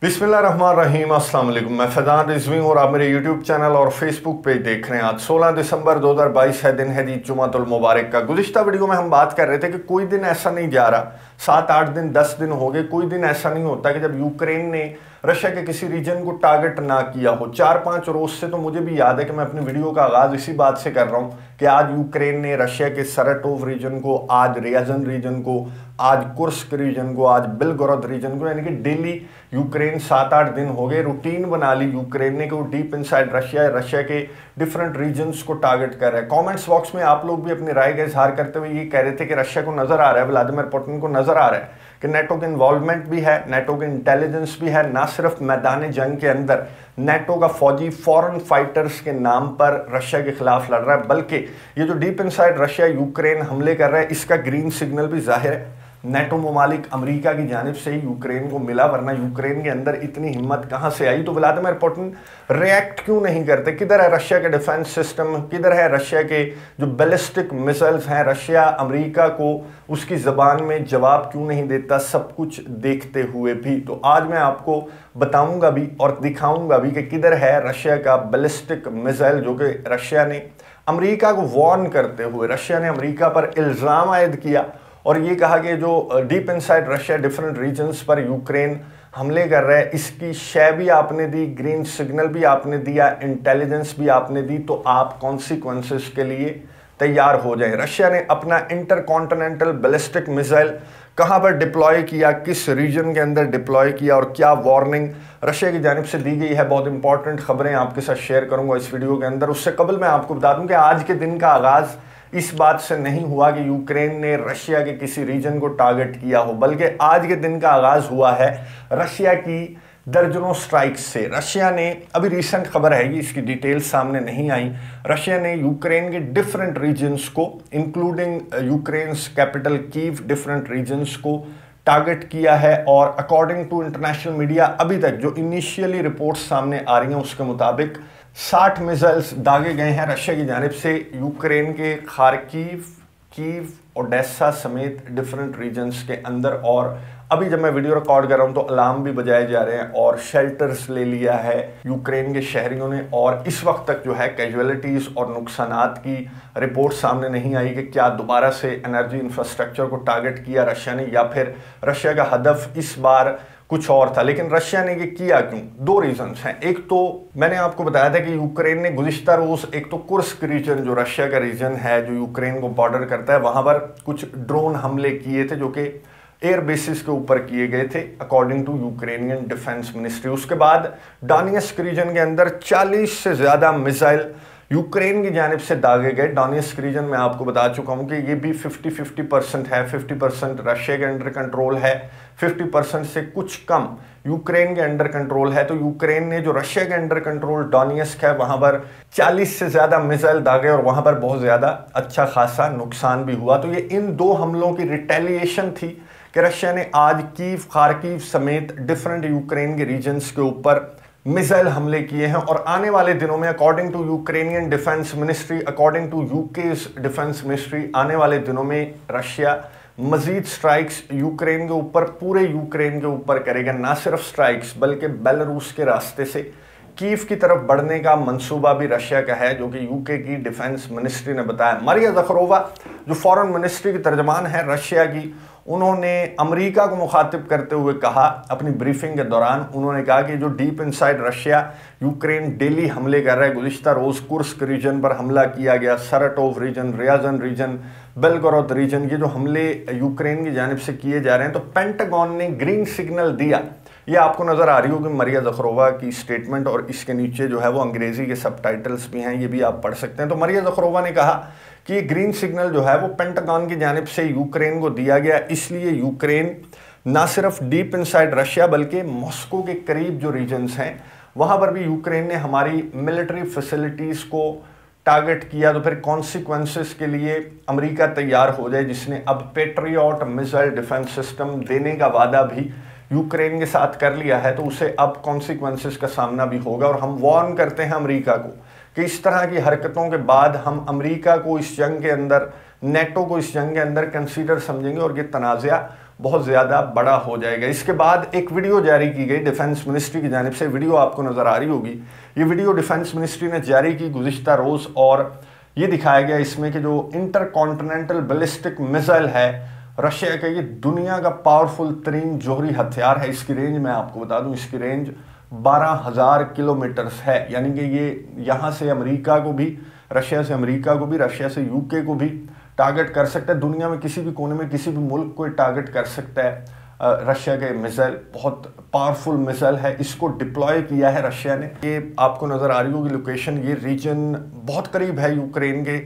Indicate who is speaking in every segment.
Speaker 1: बिस्मिल्लाहिर्रहमानिर्रहीम, अस्सलाम वालेकुम। मैं फैज़ान रिजवी और आप मेरे यूट्यूब चैनल और फेसबुक पेज देख रहे हैं। आज 16 दिसंबर 2022 है, दिन है जी जुमातुल मुबारक का। गुज़िश्ता वीडियो में हम बात कर रहे थे कि कोई दिन ऐसा नहीं जा रहा, 7-8 दिन 10 दिन हो गए, कोई दिन ऐसा नहीं होता कि जब यूक्रेन ने रशिया के किसी रीजन को टारगेट ना किया हो। 4-5 रोज से तो मुझे भी याद है कि मैं अपनी वीडियो का आगाज इसी बात से कर रहा हूं कि आज यूक्रेन ने रशिया के सराटोव रीजन को, आज रियाजन रीजन को, आज कुर्स्क रीजन को, आज बिलगोरोद रीजन को, यानी कि डेली यूक्रेन 7-8 दिन हो गए रूटीन बना ली यूक्रेन ने कि वो डीप इनसाइड रशिया के डिफरेंट रीजन्स को टारगेट कर रहा है। कमेंट्स बॉक्स में आप लोग भी अपनी राय का इजहार करते हुए ये कह रहे थे कि रशिया को नजर आ रहा है, व्लादिमीर पुतिन को नजर आ रहा है कि नेटो के इन्वॉल्वमेंट भी है, नेटो के इंटेलिजेंस भी है, ना सिर्फ मैदान जंग के अंदर नेटो का फौजी फॉरेन फाइटर्स के नाम पर रशिया के खिलाफ लड़ रहा है, बल्कि ये जो डीप इनसाइड रशिया यूक्रेन हमले कर रहा है इसका ग्रीन सिग्नल भी जाहिर है नेटो ममालिक अमेरिका की जानिब से ही यूक्रेन को मिला, वरना यूक्रेन के अंदर इतनी हिम्मत कहां से आई। तो व्लादिमीर पुतिन रिएक्ट क्यों नहीं करते? किधर है रशिया के डिफेंस सिस्टम, किधर है रशिया के जो बैलिस्टिक मिसाइल्स हैं? रशिया अमेरिका को उसकी ज़बान में जवाब क्यों नहीं देता, सब कुछ देखते हुए भी? तो आज मैं आपको बताऊंगा भी और दिखाऊंगा भी कि किधर है रशिया का बैलिस्टिक मिसाइल, जो कि रशिया ने अमेरिका को वार्न करते हुए रशिया ने अमेरिका पर इल्ज़ाम आयद किया और ये कहा कि जो deep inside Russia different regions पर यूक्रेन हमले कर रहा है, इसकी शय भी आपने दी, ग्रीन सिग्नल भी आपने दिया, इंटेलिजेंस भी आपने दी, तो आप कॉन्सिक्वेंसेस के लिए तैयार हो जाएं। रशिया ने अपना इंटरकॉन्टिनेंटल बैलिस्टिक मिसाइल कहां पर डिप्लॉय किया, किस रीजन के अंदर डिप्लॉय किया और क्या वार्निंग रशिया की जानिब से दी गई है, बहुत इंपॉर्टेंट खबरें आपके साथ शेयर करूंगा इस वीडियो के अंदर। उससे कबल मैं आपको बता दूं कि आज के दिन का आगाज इस बात से नहीं हुआ कि यूक्रेन ने रशिया के किसी रीजन को टारगेट किया हो, बल्कि आज के दिन का आगाज हुआ है रशिया की दर्जनों स्ट्राइक्स से। रशिया ने, अभी रिसेंट खबर है, इसकी डिटेल्स सामने नहीं आई, रशिया ने यूक्रेन के डिफरेंट रीजन्स को including Ukraine's capital Kyiv different regions को टारगेट किया है। और अकॉर्डिंग टू इंटरनेशनल मीडिया अभी तक जो इनिशियली रिपोर्ट्स सामने आ रही हैं उसके मुताबिक 60 मिसाइल्स दागे गए हैं रशिया की जानिब से यूक्रेन के खार्किव, कीव, ओडेसा समेत डिफरेंट रीजन्स के अंदर। और अभी जब मैं वीडियो रिकॉर्ड कर रहा हूं तो अलार्म भी बजाए जा रहे हैं और शेल्टर्स ले लिया है यूक्रेन के शहरियों ने। और इस वक्त तक जो है कैजुअलिटीज और नुकसानात की रिपोर्ट सामने नहीं आई कि क्या दोबारा से एनर्जी इंफ्रास्ट्रक्चर को टारगेट किया रशिया ने या फिर रशिया का हदफ इस बार कुछ और था। लेकिन रशिया ने ये किया क्यों? दो रीजंस हैं। एक तो मैंने आपको बताया था कि यूक्रेन ने गुज़िश्ता रोज एक तो कुर्स्क रीजन जो रशिया का रीजन है जो यूक्रेन को बॉर्डर करता है वहां पर कुछ ड्रोन हमले किए थे जो कि एयर बेसिस के ऊपर किए गए थे according to Ukrainian defence ministry. उसके बाद डोनेट्स्क रीजन के अंदर 40 से ज्यादा मिसाइल यूक्रेन की जानिब से दागे गए। डोनेट्स्क रीजन में आपको बता चुका हूं कि ये भी 50-50% है, 50% रशिया के अंडर कंट्रोल है, 50% से कुछ कम यूक्रेन के अंडर कंट्रोल है। तो यूक्रेन ने जो रशिया के अंडर कंट्रोल डोनेट्स्क है वहां पर 40 से ज्यादा मिसाइल दागे और वहां पर बहुत ज्यादा अच्छा खासा नुकसान भी हुआ। तो ये इन दो हमलों की रिटेलिएशन थी कि रशिया ने आज कीव, खार्किव समेत डिफरेंट यूक्रेन के रीजन्स के ऊपर मिसाइल हमले किए हैं। और आने वाले दिनों में according to Ukrainian defence ministry, according to UK's defence ministry, आने वाले दिनों में रशिया मजीद स्ट्राइक्स यूक्रेन के ऊपर, पूरे यूक्रेन के ऊपर करेगा। ना सिर्फ स्ट्राइक्स बल्कि बेलारूस के रास्ते से कीव की तरफ बढ़ने का मंसूबा भी रशिया का है, जो कि यूके की डिफेंस मिनिस्ट्री ने बताया। मारिया ज़खरोवा जो फॉरेन मिनिस्ट्री की तर्जमान है रशिया की, उन्होंने अमेरिका को मुखातिब करते हुए कहा अपनी ब्रीफिंग के दौरान, उन्होंने कहा कि जो deep inside Russia Ukraine daily हमले कर रहा है, गुज़िश्ता रोज कुर्स्क रीजन पर हमला किया गया, सराटोव रीजन, रियाजन रीजन, बेलगोरोद रीजन, ये जो हमले यूक्रेन की जानिब से किए जा रहे हैं, तो पेंटागन ने ग्रीन सिग्नल दिया। ये आपको नजर आ रही होगी मारिया ज़खरोवा की स्टेटमेंट और इसके नीचे जो है वो अंग्रेजी के सबटाइटल्स भी हैं, ये भी आप पढ़ सकते हैं। तो मारिया ज़खरोवा ने कहा कि ये ग्रीन सिग्नल जो है वो पेंटागन की जानिब से यूक्रेन को दिया गया, इसलिए यूक्रेन ना सिर्फ डीप इनसाइड रशिया बल्कि मॉस्को के करीब जो रीजन्स हैं वहां पर भी यूक्रेन ने हमारी मिलिट्री फैसिलिटीज को टारगेट किया। तो फिर कॉन्सिक्वेंसेस के लिए अमेरिका तैयार हो जाए, जिसने अब पेट्रियट मिसाइल डिफेंस सिस्टम देने का वादा भी यूक्रेन के साथ कर लिया है, तो उसे अब कॉन्सिक्वेंसेस का सामना भी होगा। और हम वार्न करते हैं अमेरिका को कि इस तरह की हरकतों के बाद हम अमेरिका को इस जंग के अंदर, नेटो को इस जंग के अंदर कंसीडर समझेंगे और ये तनाज़ा बहुत ज़्यादा बड़ा हो जाएगा। इसके बाद एक वीडियो जारी की गई डिफेंस मिनिस्ट्री की जानिब से, वीडियो आपको नज़र आ रही होगी। ये वीडियो डिफेंस मिनिस्ट्री ने जारी की गुज़िश्ता रोज़, और ये दिखाया गया इसमें कि जो इंटरकॉन्टिनेंटल बैलिस्टिक मिसाइल है रशिया का, ये दुनिया का पावरफुल तरीन जोहरी हथियार है। इसकी रेंज मैं आपको बता दूं, इसकी रेंज 12,000 किलोमीटर्स है, यानी कि ये यहाँ से अमेरिका को भी, रशिया से अमेरिका को भी, रशिया से यूके को भी टारगेट कर सकता है। दुनिया में किसी भी कोने में किसी भी मुल्क को टारगेट कर सकता है। रशिया के मिसाइल बहुत पावरफुल मिसाइल है, इसको डिप्लॉय किया है रशिया ने। ये आपको नज़र आ रही होगी लोकेशन, ये रीजन बहुत करीब है यूक्रेन के,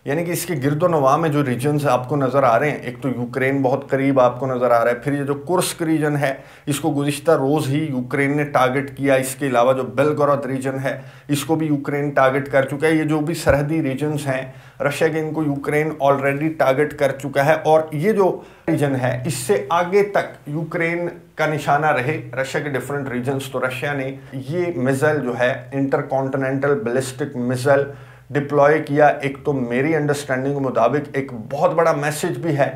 Speaker 1: यानी कि इसके गिरदोनवा में जो रीजन्स आपको नज़र आ रहे हैं, एक तो यूक्रेन बहुत करीब आपको नज़र आ रहा है, फिर ये जो कुर्स्क रीजन है इसको गुज़िश्ता रोज़ ही यूक्रेन ने टारगेट किया। इसके अलावा जो बेलगोरोद रीजन है इसको भी यूक्रेन टारगेट कर चुका है। ये जो भी सरहदी रीजन्स हैं रशिया के, इनको यूक्रेन ऑलरेडी टारगेट कर चुका है, और ये जो रीजन है इससे आगे तक यूक्रेन का निशाना रहे रशिया के डिफरेंट रीजन्स। तो रशिया ने ये मिसाइल जो है इंटरकॉन्टिनेंटल बैलिस्टिक मिसाइल डिप्लॉय किया। एक तो मेरी अंडरस्टैंडिंग के मुताबिक एक बहुत बड़ा मैसेज भी है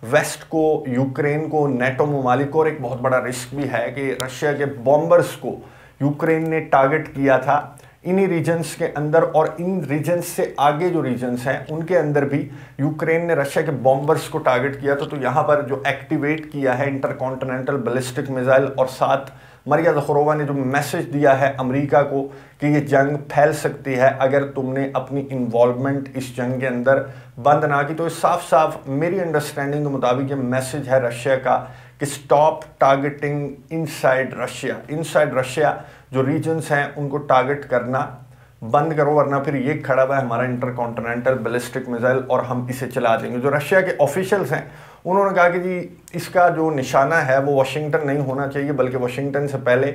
Speaker 1: वेस्ट को, यूक्रेन को, नेटो ममालिक को, और एक बहुत बड़ा रिस्क भी है कि रशिया के बॉम्बर्स को यूक्रेन ने टारगेट किया था इन्हीं रीजन्स के अंदर, और इन रीजन्स से आगे जो रीजन्स हैं उनके अंदर भी यूक्रेन ने रशिया के बॉम्बर्स को टारगेट किया था। तो यहाँ पर जो एक्टिवेट किया है इंटरकॉन्टिनेंटल बैलिस्टिक मिसाइल, और साथ मरिया ज़खरोवा ने जो मैसेज दिया है अमेरिका को कि ये जंग फैल सकती है अगर तुमने अपनी इन्वॉल्वमेंट इस जंग के अंदर बंद ना की। तो साफ साफ मेरी अंडरस्टैंडिंग के मुताबिक ये मैसेज है रशिया का कि stop targeting inside Russia. Inside Russia जो रीजन्स हैं उनको टारगेट करना बंद करो, वरना फिर ये खड़ा हुआ है हमारा इंटरकॉन्टिनेंटल बैलिस्टिक मिसाइल और हम इसे चला देंगे। जो रशिया के ऑफिशियल्स हैं उन्होंने कहा कि जी इसका जो निशाना है वो वाशिंगटन नहीं होना चाहिए, बल्कि वाशिंगटन से पहले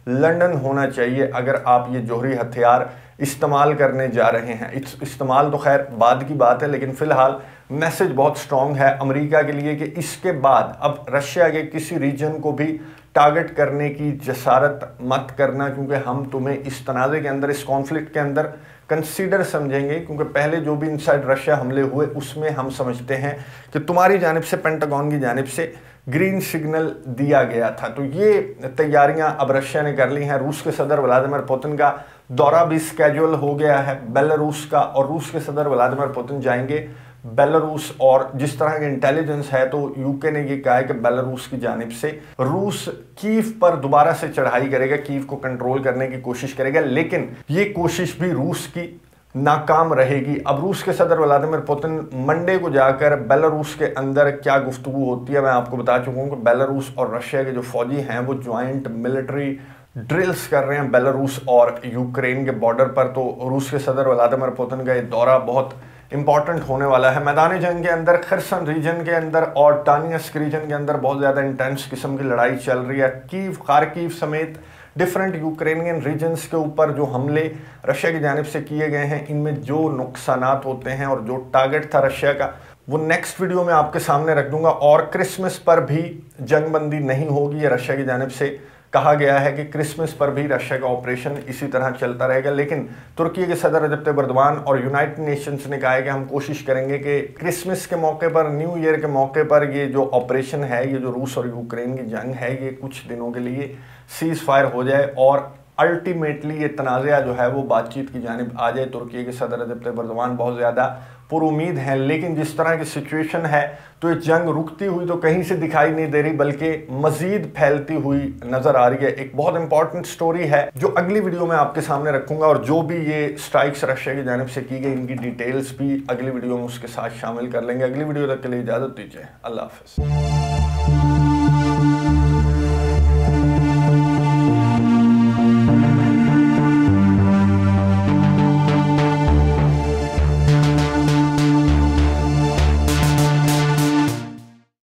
Speaker 1: लंदन होना चाहिए अगर आप ये जोहरी हथियार इस्तेमाल करने जा रहे हैं। इस्तेमाल तो खैर बाद की बात है, लेकिन फ़िलहाल मैसेज बहुत स्ट्रॉन्ग है अमेरिका के लिए कि इसके बाद अब रशिया के किसी रीजन को भी टारगेट करने की जसारत मत करना, क्योंकि हम तुम्हें इस तनाज़े के अंदर, इस कॉन्फ्लिक्ट के अंदर कंसीडर समझेंगे। क्योंकि पहले जो भी इनसाइड रशिया हमले हुए उसमें हम समझते हैं कि तुम्हारी जानिब से, पेंटागन की जानिब से ग्रीन सिग्नल दिया गया था। तो ये तैयारियां अब रशिया ने कर ली हैं। रूस के सदर व्लादिमीर पुतिन का दौरा भी स्केड्यूल हो गया है बेलारूस का, और रूस के सदर व्लादिमीर पुतिन जाएंगे बेलारूस। और जिस तरह की इंटेलिजेंस है तो यूके ने ये कहा है कि बेलारूस की जानिब से रूस कीव पर दोबारा से चढ़ाई करेगा, कीव को कंट्रोल करने की कोशिश करेगा, लेकिन ये कोशिश भी रूस की नाकाम रहेगी। अब रूस के सदर व्लादिमीर पुतिन मंडे को जाकर बेलारूस के अंदर क्या गुफ्तगू होती है मैं आपको बता चुका हूँ कि बेलारूस और रशिया के जो फौजी हैं वो ज्वाइंट मिलिट्री ड्रिल्स कर रहे हैं बेलारूस और यूक्रेन के बॉर्डर पर। तो रूस के सदर व्लादिमीर पुतिन का ये दौरा बहुत इंपॉर्टेंट होने वाला है। मैदान जंग के अंदर खरसन रीजन के अंदर और टानियस्क रीजन के अंदर बहुत ज़्यादा इंटेंस किस्म की लड़ाई चल रही है। कीव, खार्किव समेत डिफरेंट यूक्रेनियन रीजन्स के ऊपर जो हमले रशिया की जानिब से किए गए हैं, इनमें जो नुकसानात होते हैं और जो टारगेट था रशिया का, वो नेक्स्ट वीडियो में आपके सामने रख दूंगा। और क्रिसमस पर भी जंगबंदी नहीं होगी, ये रशिया की जानिब से कहा गया है कि क्रिसमस पर भी रशिया का ऑपरेशन इसी तरह चलता रहेगा। लेकिन तुर्की के सदर रजब तैयब एर्दोगान और यूनाइटेड नेशंस ने कहा है कि हम कोशिश करेंगे कि क्रिसमस के मौके पर, न्यू ईयर के मौके पर ये जो ऑपरेशन है, ये जो रूस और यूक्रेन की जंग है, ये कुछ दिनों के लिए सीज फायर हो जाए और अल्टीमेटली ये तनाज़ा जो है वो बातचीत की जानिब आ जाए। तुर्की के सदर रजब तैयब एर्दोगान बहुत ज़्यादा पुरुमीद हैं, लेकिन जिस तरह की सिचुएशन है तो ये जंग रुकती हुई तो कहीं से दिखाई नहीं दे रही, बल्कि मजीद फैलती हुई नज़र आ रही है। एक बहुत इंपॉर्टेंट स्टोरी है जो अगली वीडियो में आपके सामने रखूंगा, और जो भी ये स्ट्राइक्स रशिया की जानिब से की गई इनकी डिटेल्स भी अगली वीडियो में उसके साथ शामिल कर लेंगे। अगली वीडियो तक के लिए इजाज़त दीजिए। अल्लाह हाफ़िज़।